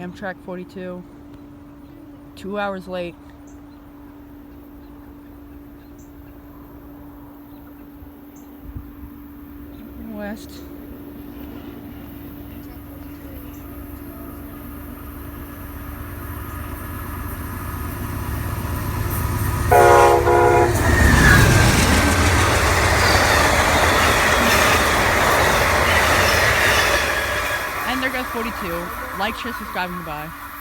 Amtrak 42. 2 hours late. West. And there goes 42. Like, share, subscribe, and goodbye.